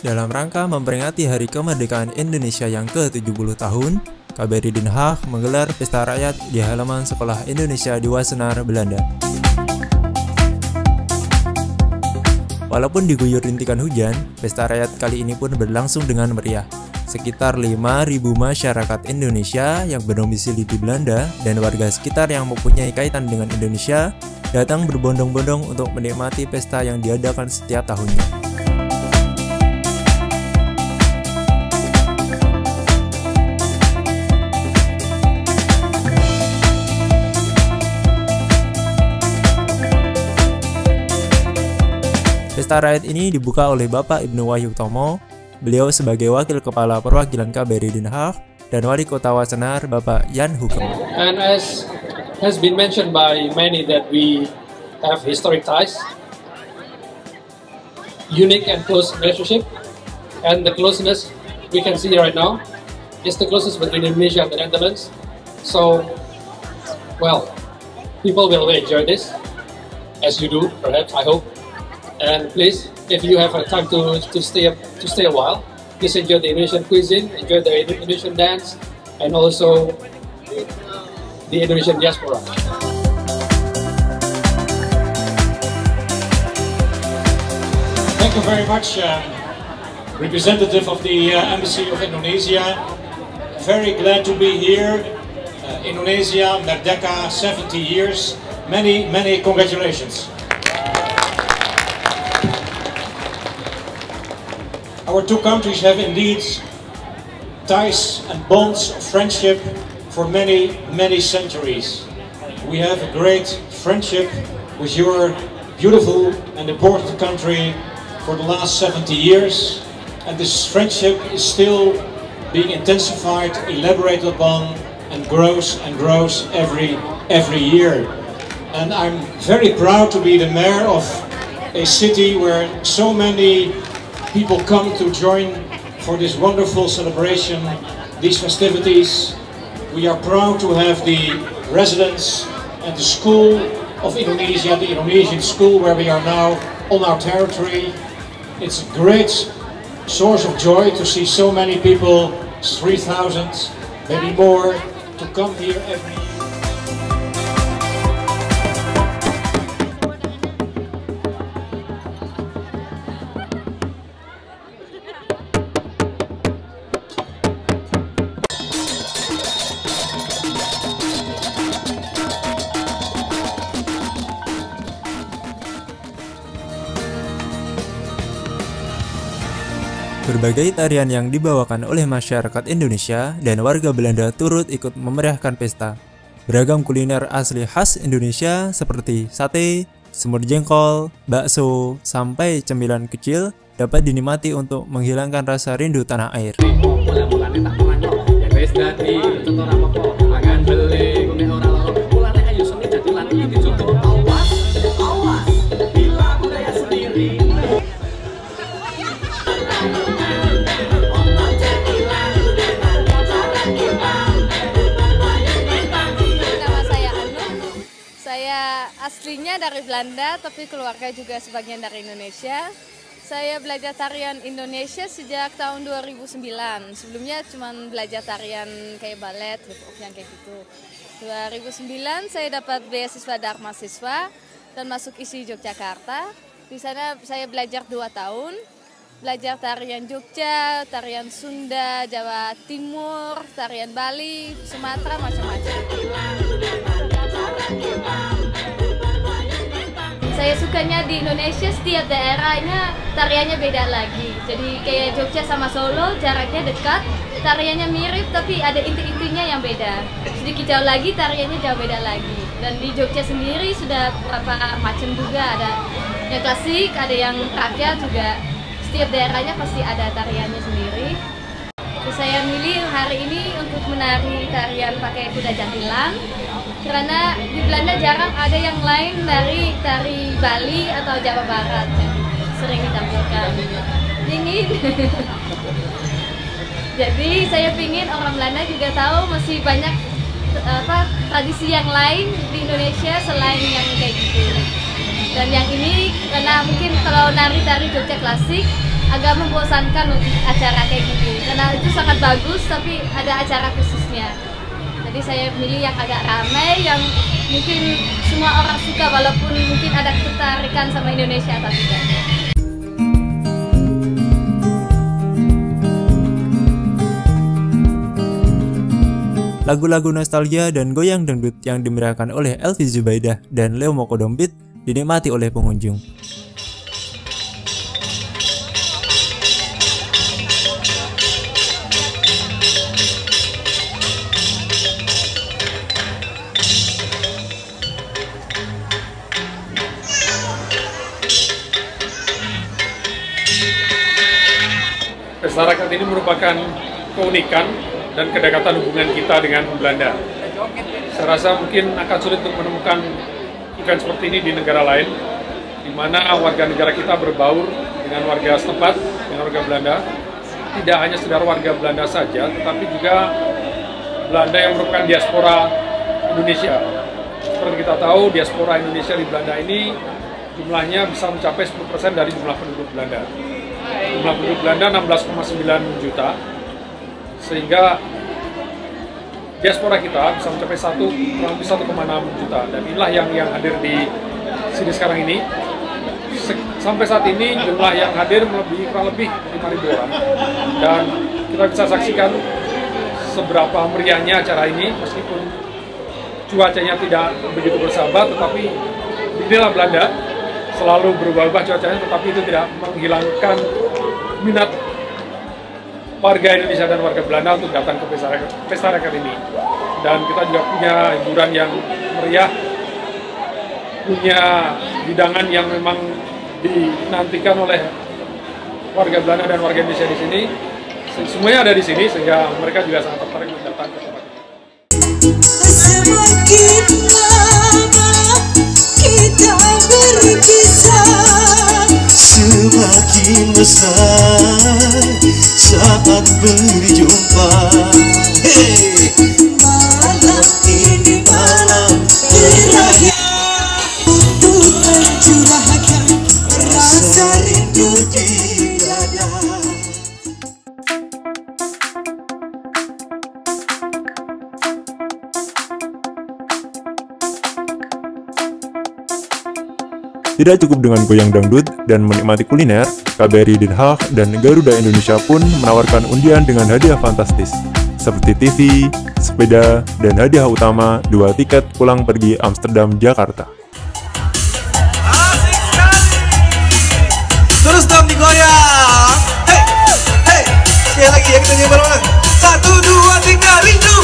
Dalam rangka memperingati Hari Kemerdekaan Indonesia yang ke-70 tahun, KBRI Den Haag menggelar pesta rakyat di halaman Sekolah Indonesia di Wassenaar, Belanda. Walaupun diguyur rintikan hujan, pesta rakyat kali ini pun berlangsung dengan meriah. Sekitar 5.000 masyarakat Indonesia yang berdomisili di Belanda dan warga sekitar yang mempunyai kaitan dengan Indonesia datang berbondong-bondong untuk menikmati pesta yang diadakan setiap tahunnya. Pesta rakyat ini dibuka oleh Bapak Ibnu Wahyutomo, beliau sebagai Wakil Kepala Perwakilan KBRI Den Haag, dan Wali Kota Wassenaar Bapak Jan Hukem. And as has been mentioned by many that we have historic ties, unique and close relationship, and the closeness we can see right now is the closest between Indonesia and the Netherlands. So, well, people will enjoy this, as you do, perhaps, I hope. And please, if you have a time to stay a while, please enjoy the Indonesian cuisine, enjoy the Indonesian dance, and also the Indonesian diaspora. Thank you very much, representative of the Embassy of Indonesia. Very glad to be here. Indonesia, Merdeka, 70 years. Many congratulations. Our two countries have indeed ties and bonds of friendship for many centuries. We have a great friendship with your beautiful and important country for the last 70 years, and this friendship is still being intensified, elaborated upon, and grows every year. And I'm very proud to be the mayor of a city where so many people come to join for this wonderful celebration, these festivities. We are proud to have the residents and the school of Indonesia, the Indonesian school where we are now on our territory. It's a great source of joy to see so many people, 3,000, maybe more, to come here every year. Berbagai tarian yang dibawakan oleh masyarakat Indonesia dan warga Belanda turut ikut memeriahkan pesta. Beragam kuliner asli khas Indonesia seperti sate, semur jengkol, bakso, sampai cemilan kecil dapat dinikmati untuk menghilangkan rasa rindu tanah air. Aslinya dari Belanda, tapi keluarga juga sebagian dari Indonesia. Saya belajar tarian Indonesia sejak tahun 2009. Sebelumnya cuma belajar tarian kayak balet, hip hop yang kayak gitu. 2009 saya dapat beasiswa Dharma Siswa dan masuk ISI Yogyakarta. Di sana saya belajar 2 tahun. Belajar tarian Jogja, tarian Sunda, Jawa Timur, tarian Bali, Sumatera, macam-macam. Saya sukanya di Indonesia setiap daerahnya tariannya beda lagi. Jadi kayak Jogja sama Solo jaraknya dekat, tariannya mirip tapi ada inti-intinya yang beda. Sedikit jauh lagi tariannya jauh beda lagi. Dan di Jogja sendiri sudah beberapa macam juga, ada yang klasik, ada yang rakyat juga. Setiap daerahnya pasti ada tariannya sendiri. Terus saya milih hari ini untuk menari tarian pakai kuda jantilan. Karena di Belanda jarang ada yang lain dari tari Bali atau Jawa Barat yang sering ditampilkan. Dingin. Jadi saya pingin orang Belanda juga tahu masih banyak tradisi yang lain di Indonesia selain yang kayak gitu. Dan yang ini karena mungkin kalau nari-tari Jogja klasik agak membosankan untuk acara kayak gini, karena itu sangat bagus tapi ada acara khususnya. Jadi saya pilih yang agak ramai, yang mungkin semua orang suka walaupun mungkin ada ketertarikan sama Indonesia atau tidak. Lagu-lagu nostalgia dan goyang dangdut yang dimeriahkan oleh Elvi Zubaidah dan Leo Mokodompit dinikmati oleh pengunjung. Pesta rakyat ini merupakan keunikan dan kedekatan hubungan kita dengan Belanda. Saya rasa mungkin akan sulit untuk menemukan event seperti ini di negara lain, di mana warga negara kita berbaur dengan warga setempat, dengan warga Belanda. Tidak hanya sekedar warga Belanda saja, tetapi juga Belanda yang merupakan diaspora Indonesia. Seperti kita tahu, diaspora Indonesia di Belanda ini jumlahnya bisa mencapai 10% dari jumlah penduduk Belanda. Jumlah penduduk Belanda 16,9 juta, sehingga diaspora kita bisa mencapai kurang lebih 1,6 juta. Dan inilah yang hadir di sini sekarang ini. Sampai saat ini jumlah yang hadir kurang lebih 5.000 orang. Dan kita bisa saksikan seberapa meriahnya acara ini, meskipun cuacanya tidak begitu bersahabat, tetapi inilah Belanda. Selalu berubah-ubah cuacanya, tetapi itu tidak menghilangkan minat warga Indonesia dan warga Belanda untuk datang ke pesta rakyat ini. Dan kita juga punya hiburan yang meriah, punya hidangan yang memang dinantikan oleh warga Belanda dan warga Indonesia di sini. Semuanya ada di sini, sehingga mereka juga sangat tertarik untuk datang ke tempat ini. Semakin lama kita berpisah, semakin besar saat berjumpa. Hey, malam ini malam terakhir untuk mencurahkan rasa rindu di dada. Tidak cukup dengan goyang dangdut dan menikmati kuliner, KBRI Den Haag dan Garuda Indonesia pun menawarkan undian dengan hadiah fantastis, seperti TV, sepeda, dan hadiah utama 2 tiket pulang pergi Amsterdam Jakarta. Asik sekali. Terus dong digoyang. Hey, hey. Sekali lagi ya, kita nyoba bareng. 1, 2, 3, rindu.